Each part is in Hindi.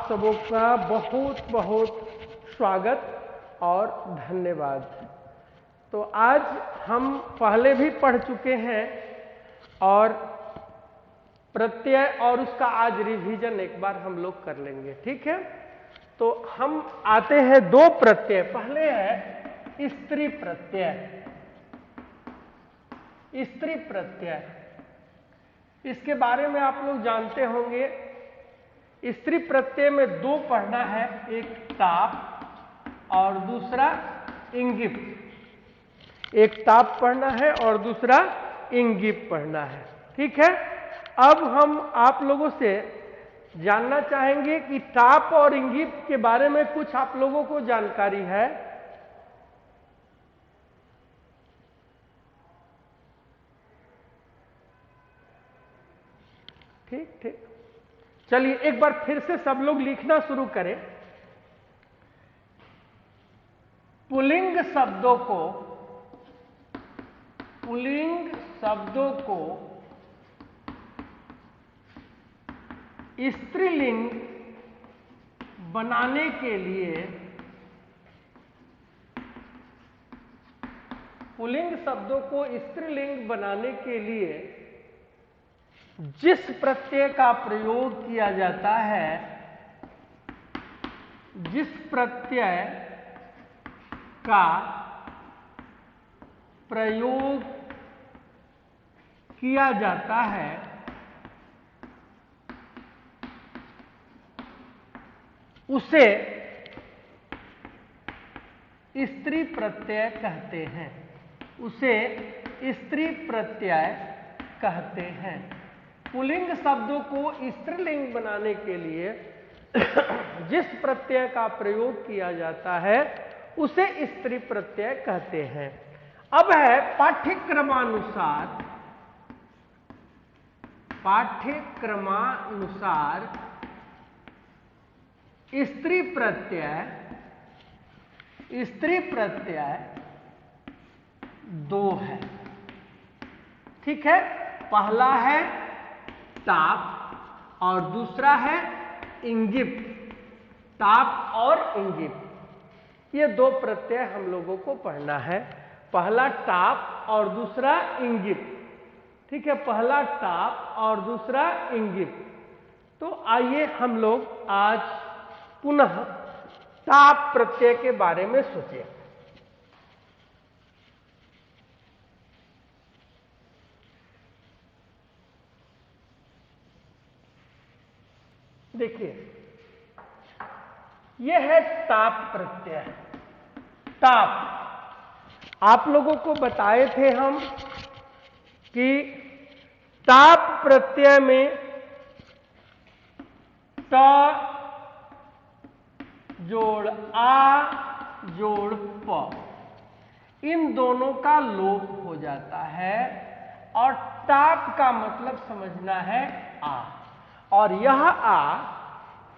सबों का बहुत बहुत स्वागत और धन्यवाद। तो आज हम पहले भी पढ़ चुके हैं और प्रत्यय और उसका आज रिवीजन एक बार हम लोग कर लेंगे, ठीक है। तो हम आते हैं दो प्रत्यय। पहले है स्त्री प्रत्यय। स्त्री प्रत्यय, इसके बारे में आप लोग जानते होंगे। स्त्री प्रत्यय में दो पढ़ना है, एक ताप और दूसरा इंगिप। एक ताप पढ़ना है और दूसरा इंगिप पढ़ना है, ठीक है। अब हम आप लोगों से जानना चाहेंगे कि ताप और इंगिप के बारे में कुछ आप लोगों को जानकारी है? ठीक ठीक, चलिए एक बार फिर से सब लोग लिखना शुरू करें। पुल्लिंग शब्दों को स्त्रीलिंग बनाने के लिए, पुल्लिंग शब्दों को स्त्रीलिंग बनाने के लिए जिस प्रत्यय का प्रयोग किया जाता है, जिस प्रत्यय का प्रयोग किया जाता है उसे स्त्री प्रत्यय कहते हैं। उसे स्त्री प्रत्यय कहते हैं। पुल्लिंग शब्दों को स्त्रीलिंग बनाने के लिए जिस प्रत्यय का प्रयोग किया जाता है उसे स्त्री प्रत्यय कहते हैं। अब है पाठ्यक्रमानुसार स्त्री प्रत्यय दो है, ठीक है। पहला है ताप और दूसरा है इंगिप। ताप और इंगिप, ये दो प्रत्यय हम लोगों को पढ़ना है। पहला ताप और दूसरा इंगिप, ठीक है। पहला ताप और दूसरा इंगिप। तो आइए हम लोग आज पुनः ताप प्रत्यय के बारे में सोचें। देखिए, यह है ताप प्रत्यय। ताप आप लोगों को बताए थे हम कि ताप प्रत्यय में ट जोड़ आ जोड़ प, इन दोनों का लोप हो जाता है और ताप का मतलब समझना है आ। और यह आ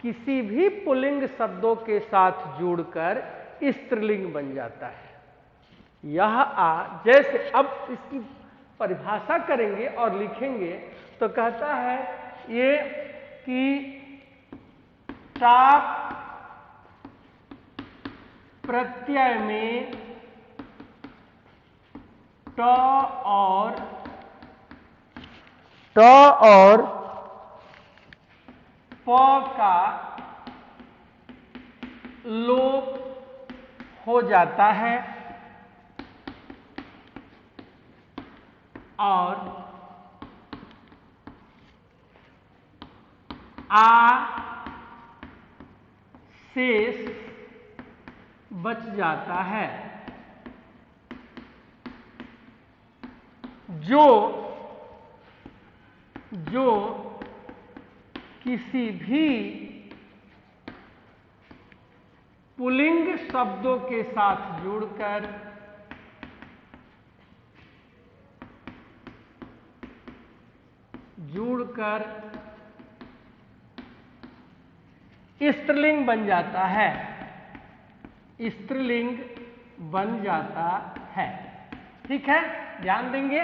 किसी भी पुल्लिंग शब्दों के साथ जुड़कर स्त्रीलिंग बन जाता है। यह आ, जैसे अब इसकी परिभाषा करेंगे और लिखेंगे तो कहता है ये कि ताप प्रत्यय में ट और प का लोप हो जाता है और आ शेष बच जाता है, जो किसी भी पुल्लिंग शब्दों के साथ जुड़कर स्त्रीलिंग बन जाता है। स्त्रीलिंग बन जाता है, ठीक है। ध्यान देंगे,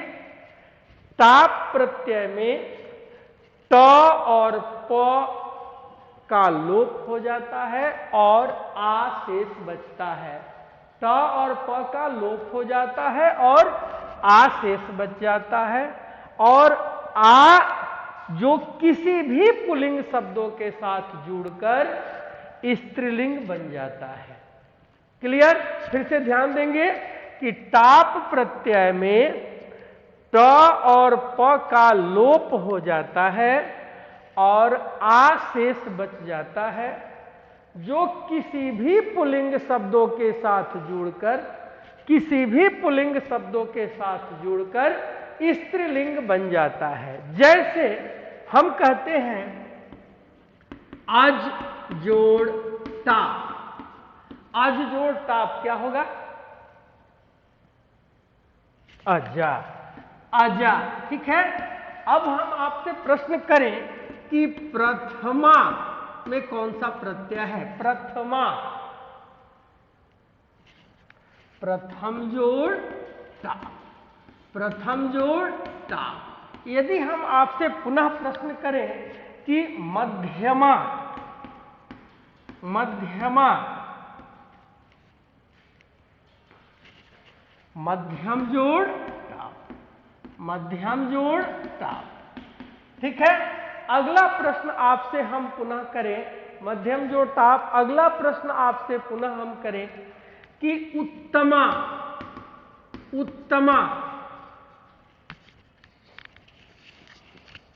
ताप प्रत्यय में ट और प का लोप हो जाता है और आ शेष बचता है। ट और प का लोप हो जाता है और आ शेष बच जाता है। और आ जो किसी भी पुल्लिंग शब्दों के साथ जुड़कर स्त्रीलिंग बन जाता है। क्लियर? फिर से ध्यान देंगे कि टाप प्रत्यय में ट और प का लोप हो जाता है और आ शेष बच जाता है, जो किसी भी पुल्लिंग शब्दों के साथ जुड़कर स्त्रीलिंग बन जाता है। जैसे हम कहते हैं अज जोड़ टाप। अज जोड़ टाप क्या होगा? अजा, अजा। ठीक है। अब हम आपसे प्रश्न करें कि प्रथमा में कौन सा प्रत्यय है? प्रथमा, प्रथम जोड़ टाप, प्रथम जोड़ टाप। यदि हम आपसे पुनः प्रश्न करें कि मध्यमा, मध्यमा, मध्यम जोड़ टाप, मध्यम जोड़ टाप। ठीक है। अगला प्रश्न आपसे हम पुनः करें, मध्यम जोड़ टाप। अगला प्रश्न आपसे पुनः हम करें कि उत्तमा, उत्तमा,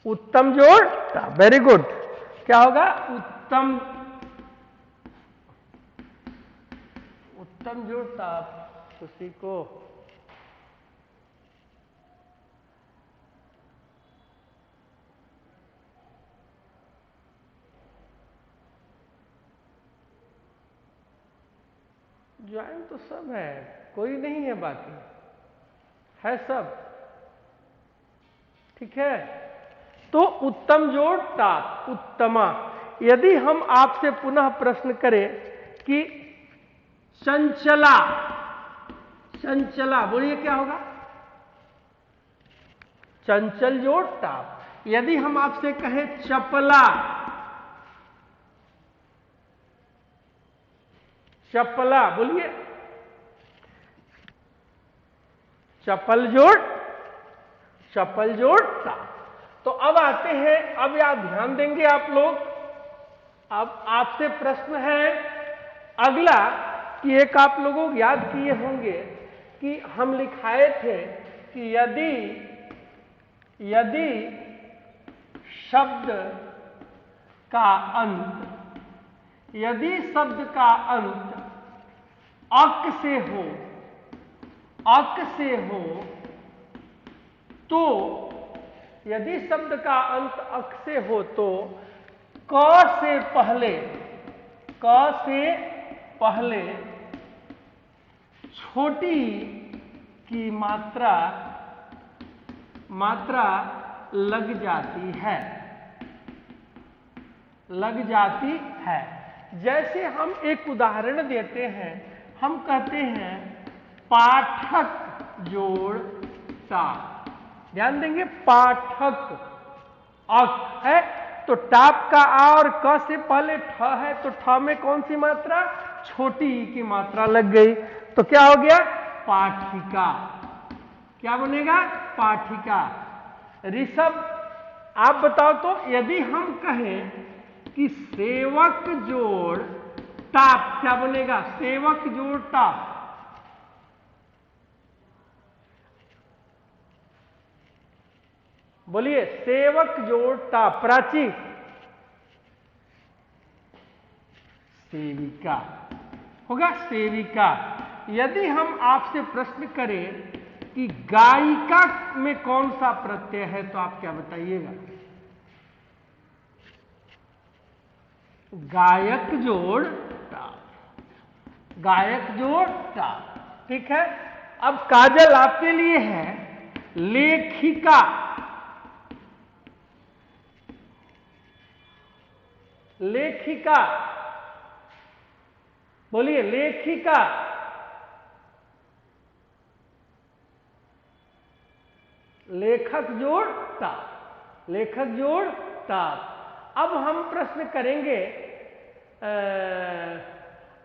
उत्तम जोड़ टाप। Very good. क्या होगा? उत्तम, उत्तम जोड़ टाप। उसी को ज्वाइन तो सब है, कोई नहीं है बाकी, है सब। ठीक है। तो उत्तम जोड़ टाप, उत्तमा। यदि हम आपसे पुनः प्रश्न करें कि चंचला, चंचला, बोलिए क्या होगा? चंचल जोड़ टाप। यदि हम आपसे कहें चपला, चपला, बोलिए चपल जोड़, चपल जोड़ टाप। तो अब आते हैं, अब याद ध्यान देंगे आप लोग। अब आपसे प्रश्न है अगला कि एक आप लोगों को याद किए होंगे कि हम लिखाए थे कि यदि शब्द का अंत, यदि शब्द का अंत अक से हो, अक से हो, तो यदि शब्द का अंत अक से हो तो क से पहले, क से पहले छोटी की मात्रा लग जाती है, लग जाती है। जैसे हम एक उदाहरण देते हैं, हम कहते हैं पाठक जोड़ टाप। ध्यान देंगे, पाठक अक है तो टाप का आ और क से पहले ठ है तो ठ में कौन सी मात्रा? छोटी ई की मात्रा लग गई। तो क्या हो गया? पाठिका। क्या बनेगा? पाठिका। ऋषभ, आप बताओ तो, यदि हम कहें कि सेवक जोड़ टाप, क्या बनेगा? सेवक जोड़ टाप। बोलिए सेवक जोड़ टाप। प्राची, सेविका होगा, सेविका। यदि हम आपसे प्रश्न करें कि गायिका में कौन सा प्रत्यय है तो आप क्या बताइएगा? गायक जोड़ टाप, गायक जोड़ टाप। ठीक है। अब काजल आपके लिए है लेखिका, लेखिका, बोलिए लेखिका। लेखक जोड़ टाप, लेखक जोड़ टाप। अब हम प्रश्न करेंगे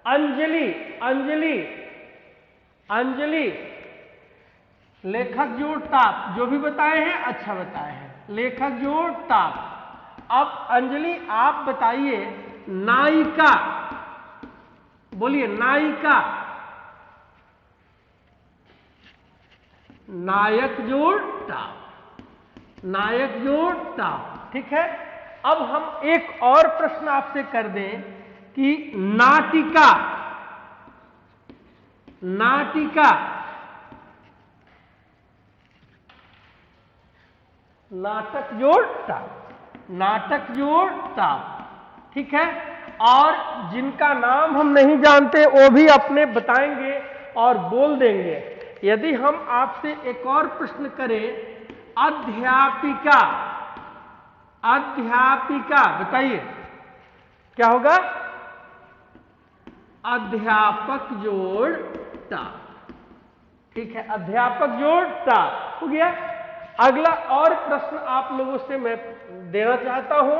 अंजलि अंजलि अंजलि लेखक जोड़ टाप, जो भी बताए हैं अच्छा बताए हैं, लेखक जोड़ टाप। अब अंजलि आप बताइए नायिका, बोलिए नायिका, नायक जोड़ टाप, नायक जोड़ टाप, ठीक है। अब हम एक और प्रश्न आपसे कर दें कि नाटिका, नाटिका, नाटक जोड़ टाप, नाटक जोड़ टाप, ठीक है। और जिनका नाम हम नहीं जानते वो भी अपने बताएंगे और बोल देंगे। यदि हम आपसे एक और प्रश्न करें अध्यापिका, अध्यापिका बताइए क्या होगा? अध्यापक जोड़ टाप, ठीक है, अध्यापक जोड़ टाप हो गया। अगला और प्रश्न आप लोगों से मैं देना चाहता हूं।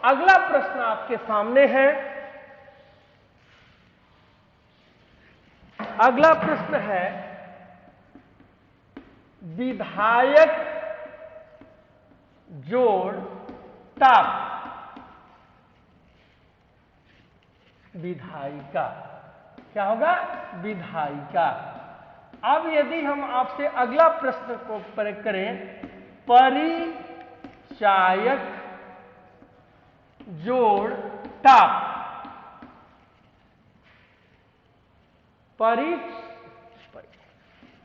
अगला प्रश्न आपके सामने है, अगला प्रश्न है विधायक जोड़ टाप, विधायिका, क्या होगा? विधायिका। अब यदि हम आपसे अगला प्रश्न को करें परिचायक जोड़ टाप,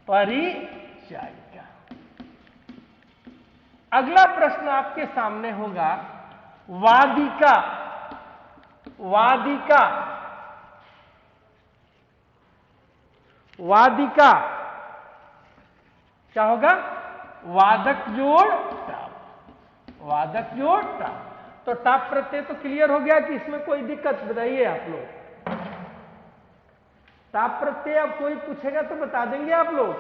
परिचायिका। अगला प्रश्न आपके सामने होगा वादिका, वादिका, वादिका, क्या होगा? वादक जोड़ टाप, वादक जोड़ टाप। तो टाप प्रत्यय तो क्लियर हो गया कि इसमें कोई दिक्कत? बताइए आप लोग। टाप प्रत्यय अब कोई पूछेगा तो बता देंगे आप लोग?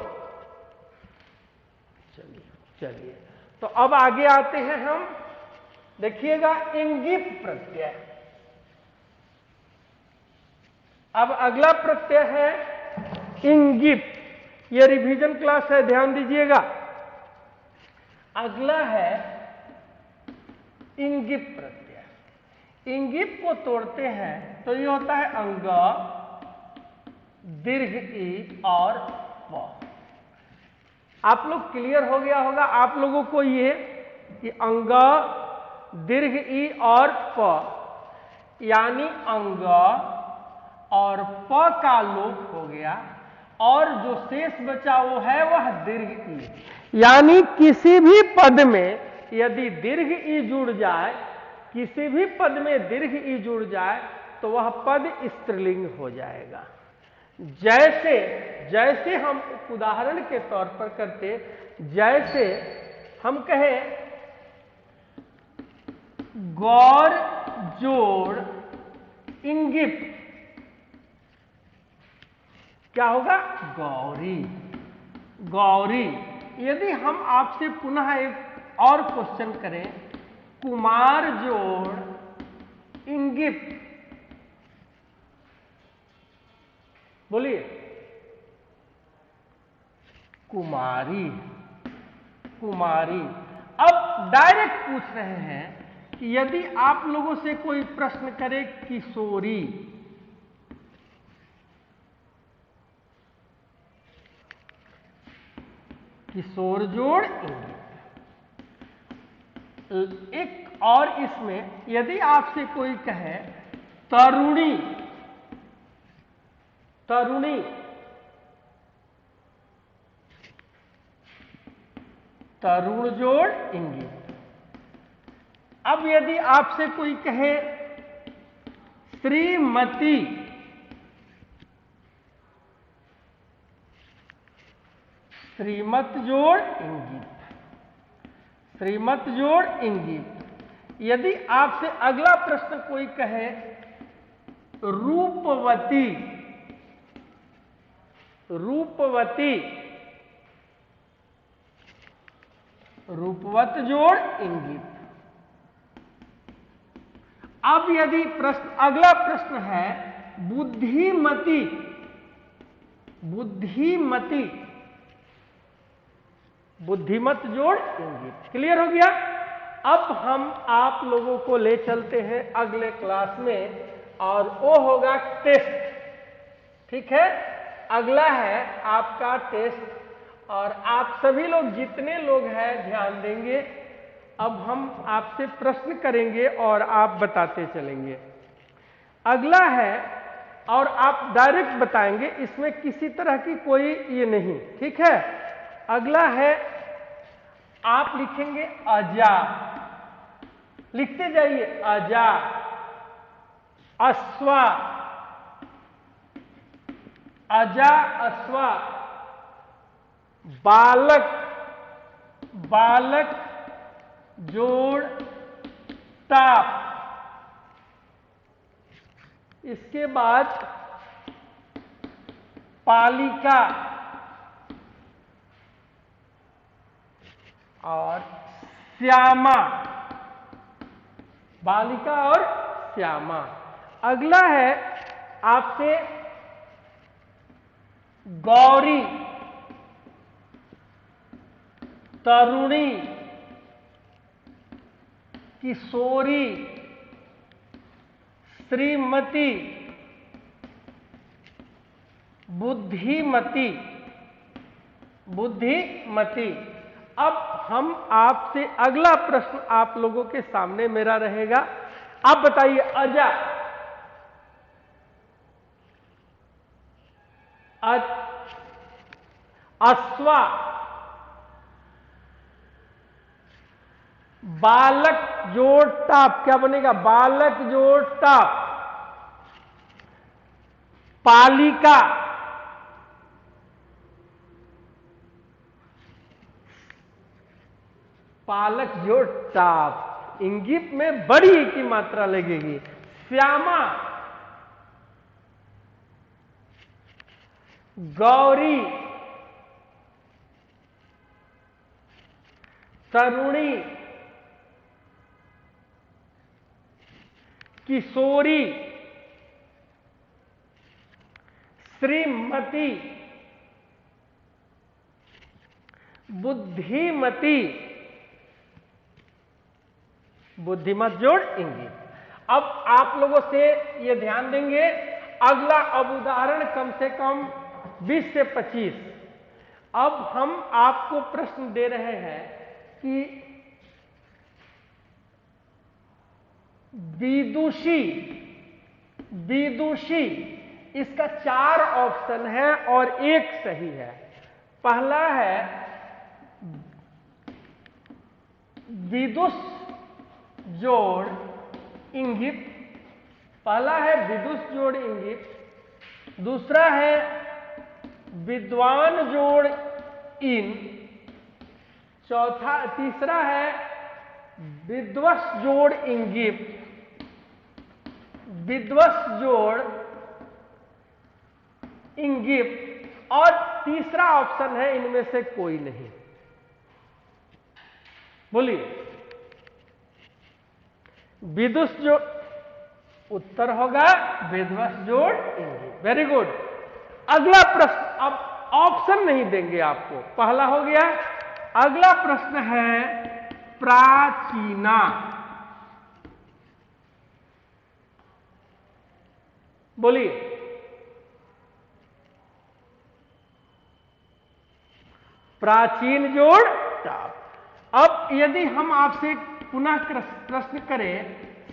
चलिए चलिए, तो अब आगे आते हैं हम, देखिएगा इंगित प्रत्यय। अब अगला प्रत्यय है इंगित, ये रिवीजन क्लास है, ध्यान दीजिएगा। अगला है इंगित प्रत्यय। इंगित को तोड़ते हैं तो ये होता है अंग, दीर्घ ई और प। आप लोग क्लियर हो गया होगा आप लोगों को ये कि अंग, दीर्घ ई और प, यानी अंग और प का लोप हो गया और जो शेष बचा वो है वह दीर्घ ई। यानी किसी भी पद में यदि दीर्घ ई जुड़ जाए, किसी भी पद में दीर्घ ई जुड़ जाए तो वह पद स्त्रीलिंग हो जाएगा। जैसे जैसे हम उदाहरण के तौर पर करते, जैसे हम कहें गौर जोड़ इंगित, क्या होगा? गौरी, गौरी। यदि हम आपसे पुनः एक और क्वेश्चन करें कुमार जोड़ इंगित, बोलिए कुमारी, कुमारी। अब डायरेक्ट पूछ रहे हैं कि यदि आप लोगों से कोई प्रश्न करे किशोरी, किशोर जोड़ इंगित। एक और इसमें यदि आपसे कोई कहे तरुणी, तरुणी, तरुण जोड़ इंगित। अब यदि आपसे कोई कहे श्रीमती, श्रीमत जोड़ इंगित, श्रीमत जोड़ इंगित। यदि आपसे अगला प्रश्न कोई कहे रूपवती, रूपवती, रूपवत जोड़ इंगित। अब यदि अगला प्रश्न है बुद्धिमती, बुद्धिमती, बुद्धिमत जोड़ इंगित। क्लियर हो गया। अब हम आप लोगों को ले चलते हैं अगले क्लास में और वो होगा टेस्ट। ठीक है, अगला है आपका टेस्ट और आप सभी लोग जितने लोग हैं ध्यान देंगे। अब हम आपसे प्रश्न करेंगे और आप बताते चलेंगे। अगला है और आप डायरेक्ट बताएंगे, इसमें किसी तरह की कोई ये नहीं। ठीक है, अगला है आप लिखेंगे अजा, लिखते जाइए अजा, अश्वा, अजा अश्वा, बालक, बालक जोड़ टाप। इसके बाद पालिका और श्यामा, बालिका और श्यामा। अगला है आपसे गौरी, तरुणी, किशोरी, श्रीमती, बुद्धिमती, बुद्धिमती। अब हम आपसे अगला प्रश्न आप लोगों के सामने मेरा रहेगा। आप बताइए अजा, अश्वा, बालक जोड़ टाप, क्या बनेगा? बालक जोड़ टाप, पालिका, पालक जोड़ टाप, इंगित में बड़ी की मात्रा लगेगी। श्यामा, गौरी, तरुणी, किशोरी, श्रीमती, बुद्धिमती, बुद्धिमत जोड़ इंगित। अब आप लोगों से ये ध्यान देंगे, अगला अब उदाहरण कम से कम 20 से 25। अब हम आपको प्रश्न दे रहे हैं कि विदुषी, विदुषी, इसका 4 ऑप्शन है और एक सही है। पहला है विदुष जोड़ इंगित, पहला है विदुष जोड़ इंगित, दूसरा है विद्वान जोड़ इन, तीसरा है विद्वस जोड़ इंगित, विद्वस जोड़ इंगित, और तीसरा ऑप्शन है इनमें से कोई नहीं। बोलिए, विदुष जोड़, उत्तर होगा विद्वस जोड़ इंगित। Very good. अगला प्रश्न, अब ऑप्शन नहीं देंगे आपको, पहला हो गया। अगला प्रश्न है प्राचीना। बोलिए, प्राचीन जोड़ टाप। अब यदि हम आपसे पुनः प्रश्न करें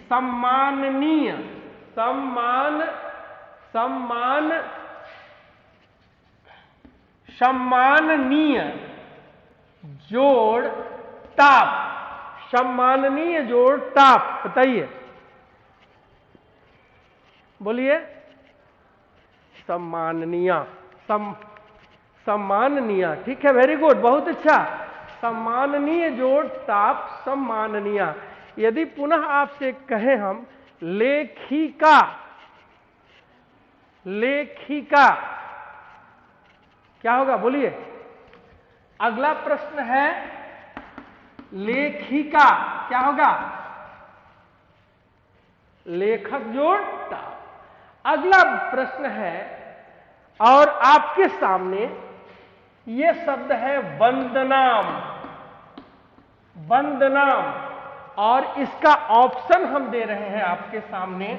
सम्माननीय, सम्माननीय जोड़ टाप, सम्माननीय जोड़ टाप, बताइए। बोलिए, सम्माननीय, सम्माननीय, ठीक है, वेरी गुड, बहुत अच्छा। सम्माननीय जोड़ टाप, सम्माननीय। यदि पुनः आपसे कहें हम लेखिका, लेखिका, क्या होगा? बोलिए। अगला प्रश्न है लेखिका, क्या होगा? लेखक जोड़ टाप। अगला प्रश्न है और आपके सामने ये शब्द है वंदनाम। वंदनाम, और इसका ऑप्शन हम दे रहे हैं आपके सामने।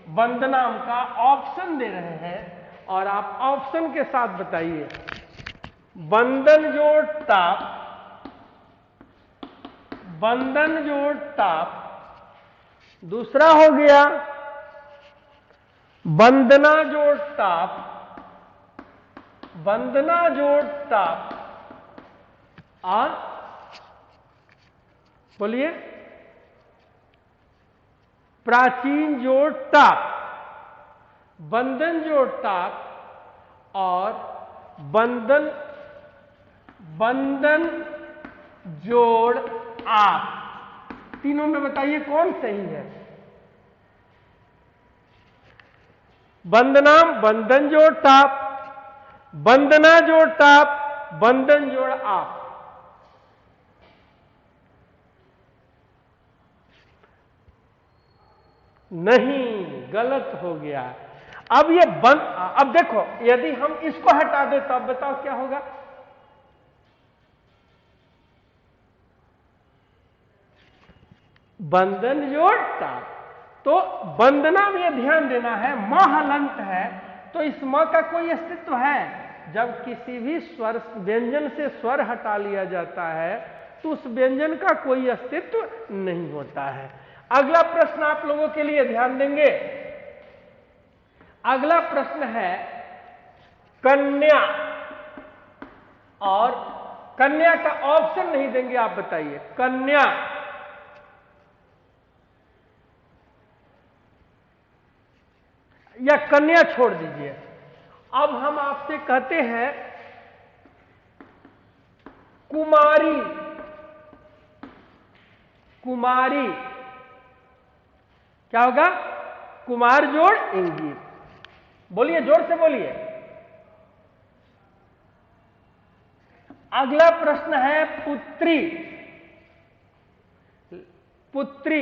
वंदनाम का ऑप्शन दे रहे हैं और आप ऑप्शन के साथ बताइए। वंदन जोड़ टाप, वंदन जोड़ टाप। दूसरा हो गया वंदना जोड़ टाप, वंदना जोड़ टाप। और बोलिए प्राचीन जोड़ टाप, वंदन जोड़ टाप और वंदन वंदन जोड़ आप। तीनों में बताइए कौन सही है। वंदनाम, वंदन जोड़ टाप, वंदना जोड़ टाप, वंदन जोड़ आप। नहीं, गलत हो गया। अब ये अब देखो, यदि हम इसको हटा दें तो अब बताओ क्या होगा। वंदन जोड़ टाप, तो वंदना में ध्यान देना है, म हलंत है, तो इस म का कोई अस्तित्व है। जब किसी भी स्वर व्यंजन से स्वर हटा लिया जाता है तो उस व्यंजन का कोई अस्तित्व नहीं होता है। अगला प्रश्न आप लोगों के लिए ध्यान देंगे। अगला प्रश्न है कन्या, और कन्या का ऑप्शन नहीं देंगे, आप बताइए। कन्या, या कन्या छोड़ दीजिए। अब हम आपसे कहते हैं कुमारी। कुमारी क्या होगा? कुमार जोड़ इंगित। बोलिए, जोर से बोलिए। अगला प्रश्न है पुत्री। पुत्री।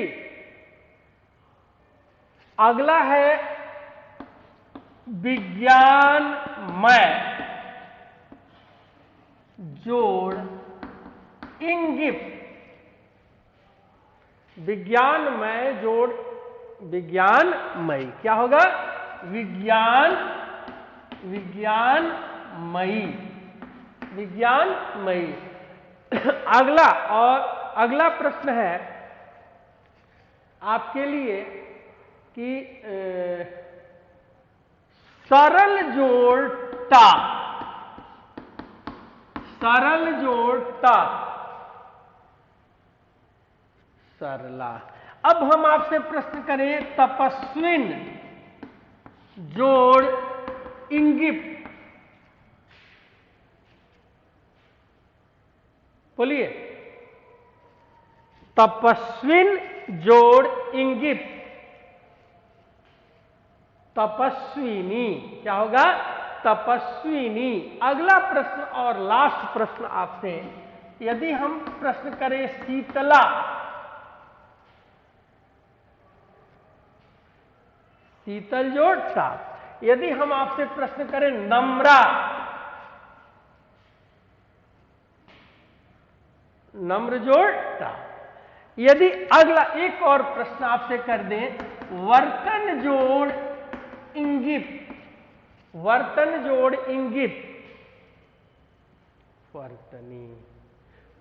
अगला है विज्ञानमय जोड़ इंगित। विज्ञानमय जोड़ विज्ञानमयी। क्या होगा? विज्ञान विज्ञानमयी। विज्ञानमयी। अगला, और अगला प्रश्न है आपके लिए कि सरल जोड़ टा। सरल जोड़ टा। सरला। अब हम आपसे प्रश्न करें तपस्विन जोड़ इंगित। बोलिए, तपस्विन जोड़ इंगित। तपस्विनी। क्या होगा? तपस्विनी। अगला प्रश्न और लास्ट प्रश्न आपसे, यदि हम प्रश्न करें शीतला। शीतल जोड़ टाप। यदि हम आपसे प्रश्न करें नम्रा। नम्र जोड़ टाप। यदि अगला एक और प्रश्न आपसे कर दें वर्तन जोड़ इंगित। वर्तन जोड़ इंगित। वर्तनी।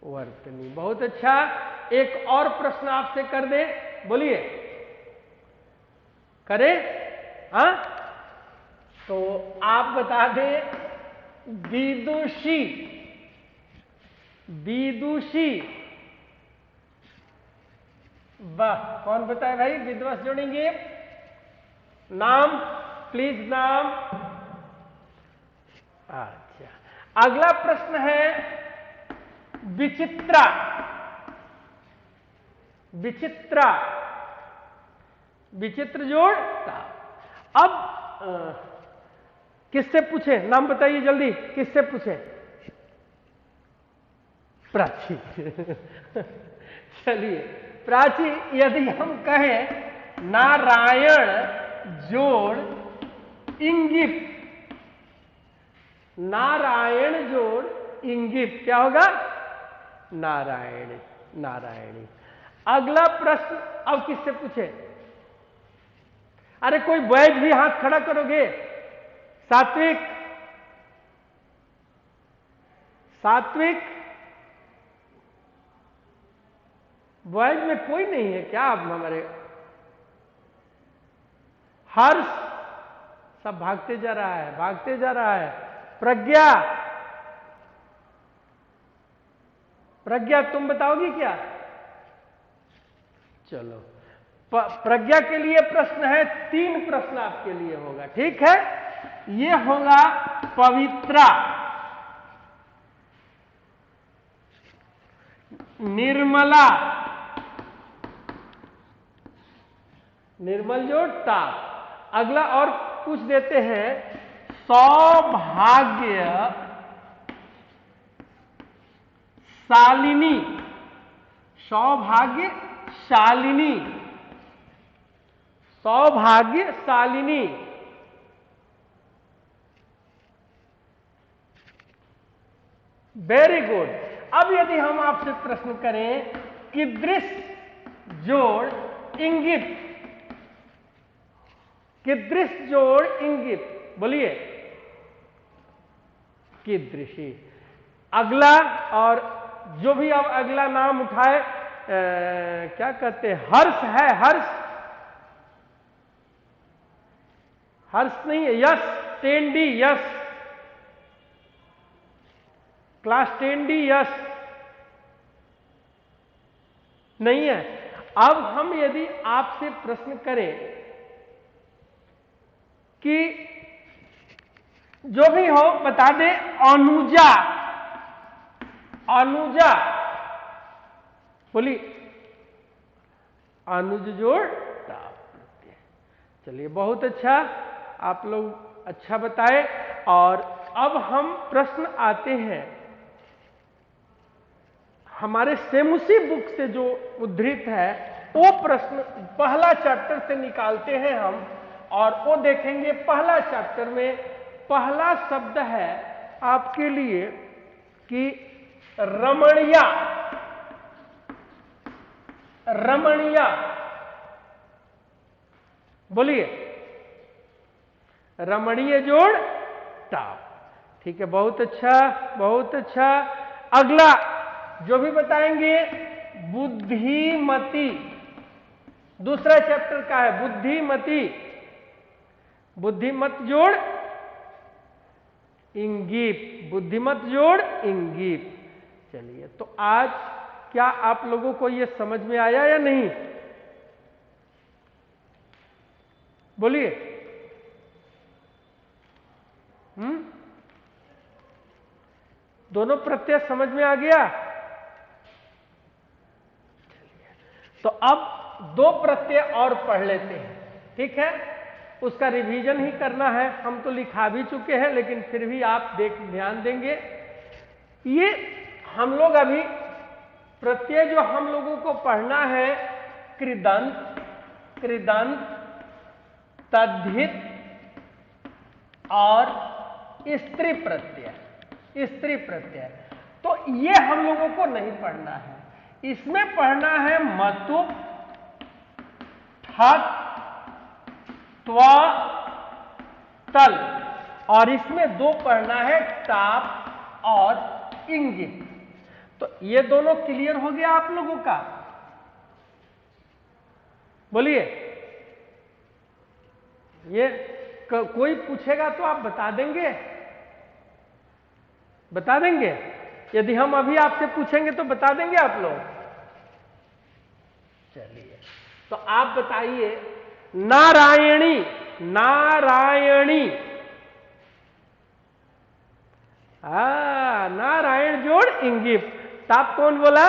वर्तनी। बहुत अच्छा। एक और प्रश्न आपसे कर दे, बोलिए, करें? हाँ, तो आप बता दें विदुषी। विदुषी। वाह, कौन बताए भाई? विद्वस जोड़ेंगे। नाम प्लीज, नाम। अच्छा, अगला प्रश्न है विचित्रा। विचित्रा। विचित्र जोड़ टा। अब किससे पूछे? नाम बताइए जल्दी, किससे पूछे? प्राची। चलिए, प्राची। यदि हम कहें नारायण जोड़ इंगित, नारायण जोड़ इंगित क्या होगा? नारायण, नारायणी। अगला प्रश्न अब किससे पूछे? अरे कोई वैध भी हाथ खड़ा करोगे? सात्विक, सात्विक, वैध में कोई नहीं है क्या? आप हमारे हर्ष, सब भागते जा रहा है, भागते जा रहा है। प्रज्ञा, प्रज्ञा तुम बताओगी क्या? चलो, प्रज्ञा के लिए प्रश्न है, 3 प्रश्न आपके लिए होगा, ठीक है? ये होगा पवित्रा, निर्मला, निर्मल जोड़ ताप। अगला और पूछ देते हैं, सौभाग्य शालिनी, सौभाग्य शालिनी, सौभाग्य शालिनी। Very good. अब यदि हम आपसे प्रश्न करें कि दृश्य जोड़ इंगित, कि दृश्य जोड़ इंगित, बोलिए कीदृशी। अगला, और जो भी अब अगला नाम उठाए, क्या कहते हैं, हर्ष है, हर्ष, हर्ष नहीं है, यश, 10D यश, क्लास 10D यश नहीं है। अब हम यदि आपसे प्रश्न करें कि जो भी हो बता दे, अनुजा, अनुजा, बोली अनुज जोड़ ताप प्रत्यय। चलिए बहुत अच्छा, आप लोग अच्छा बताए। और अब हम प्रश्न आते हैं हमारे सेमुसी बुक से जो उद्धृत है, वो प्रश्न पहला चैप्टर से निकालते हैं हम, और वो देखेंगे। पहला चैप्टर में पहला शब्द है आपके लिए कि रमणीया, रमणीया, बोलिए रमणीय जोड़ ताप। ठीक है, बहुत अच्छा, बहुत अच्छा। अगला जो भी बताएंगे, बुद्धिमती, दूसरा चैप्टर का है बुद्धिमती, बुद्धिमत जोड़ इंगीत, बुद्धिमत जोड़ इंगीत। चलिए, तो आज क्या आप लोगों को यह समझ में आया या नहीं? बोलिए। दोनों प्रत्यय समझ में आ गया? तो अब 2 प्रत्यय और पढ़ लेते हैं, ठीक है? उसका रिवीजन ही करना है, हम तो लिखा भी चुके हैं, लेकिन फिर भी आप ध्यान देंगे। ये हम लोग अभी प्रत्यय जो हम लोगों को पढ़ना है, कृदंत, कृदंत, तद्धित और स्त्री प्रत्यय, स्त्री प्रत्यय। तो ये हम लोगों को नहीं पढ़ना है। इसमें पढ़ना है मतु, ठत, त्व, तल, और इसमें 2 पढ़ना है, ताप और इंगित। तो ये दोनों क्लियर हो गया आप लोगों का? बोलिए। ये कोई पूछेगा तो आप बता देंगे? बता देंगे? यदि हम अभी आपसे पूछेंगे तो बता देंगे आप लोग? चलिए, तो आप बताइए, नारायणी, नारायणी, नारायण जोड़ इंगित, ताप कौन बोला?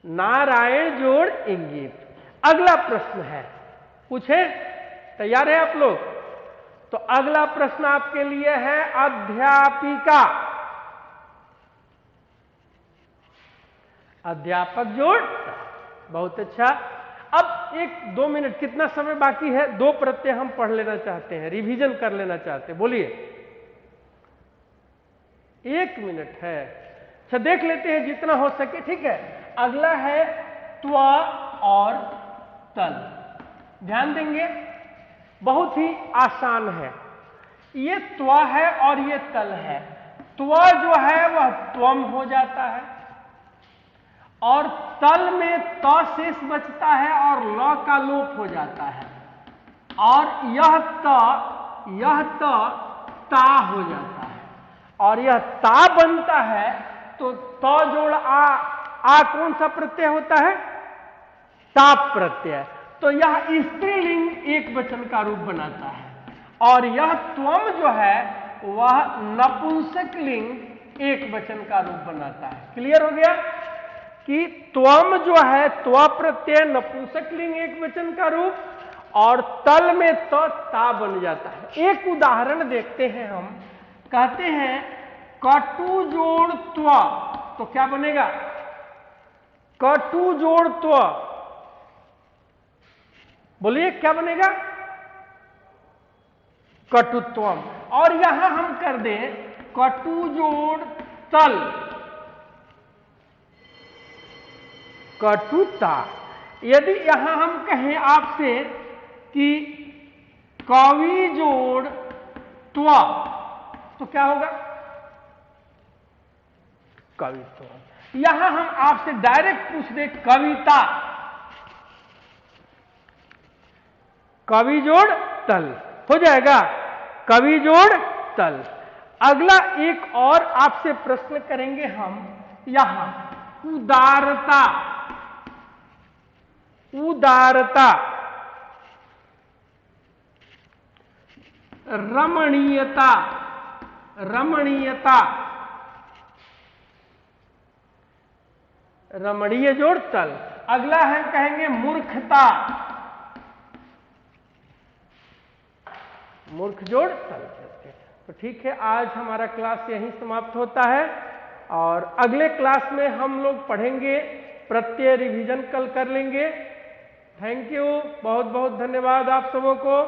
नारायण जोड़ इंगित। अगला प्रश्न है, पूछे? तैयार है आप लोग? तो अगला प्रश्न आपके लिए है अध्यापिका, अध्यापक जोड़, बहुत अच्छा। अब 1-2 मिनट, कितना समय बाकी है? 2 प्रत्यय हम पढ़ लेना चाहते हैं, रिवीजन कर लेना चाहते हैं, बोलिए। 1 मिनट है। अच्छा, देख लेते हैं जितना हो सके, ठीक है। अगला है त्वा और तल। ध्यान देंगे, बहुत ही आसान है। ये त्वा है और ये तल है। त्वा जो है वह त्वम हो जाता है और तल में त शेष बचता है और ल का लोप हो जाता है और यह त ता हो जाता है और यह ता बनता है। तो त जोड़ आ कौन सा प्रत्यय होता है? ताप प्रत्यय। तो यह स्त्रीलिंग एक वचन का रूप बनाता है और यह त्वम जो है वह नपुंसक लिंग एक वचन का रूप बनाता है। क्लियर हो गया कि त्वम जो है त्व प्रत्यय नपुंसक लिंग एक वचन का रूप और तल में ता बन जाता है। एक उदाहरण देखते हैं हम। कहते हैं कटु जोड़ त्व, तो क्या बनेगा? कटु जोड़ त्व, बोलिए क्या बनेगा? कटुत्वम। और यहां हम कर दें कटु जोड़ तल, कटुता। यदि यहां हम कहें आपसे कि कवि जोड़ त्व, तो क्या होगा? कवित्व। यहां हम आपसे डायरेक्ट पूछ दे कविता, कवि जोड़ तल हो जाएगा, कवि जोड़ तल। अगला एक और आपसे प्रश्न करेंगे हम। यहां उदारता, उदारता, रमणीयता, रमणीयता, रमणीय जोड़ तल। अगला है कहेंगे मूर्खता, मूर्ख जोड़ तल। तो ठीक है, आज हमारा क्लास यहीं समाप्त होता है और अगले क्लास में हम लोग पढ़ेंगे प्रत्यय, रिवीजन कल कर लेंगे। थैंक यू, बहुत बहुत धन्यवाद आप सबों को।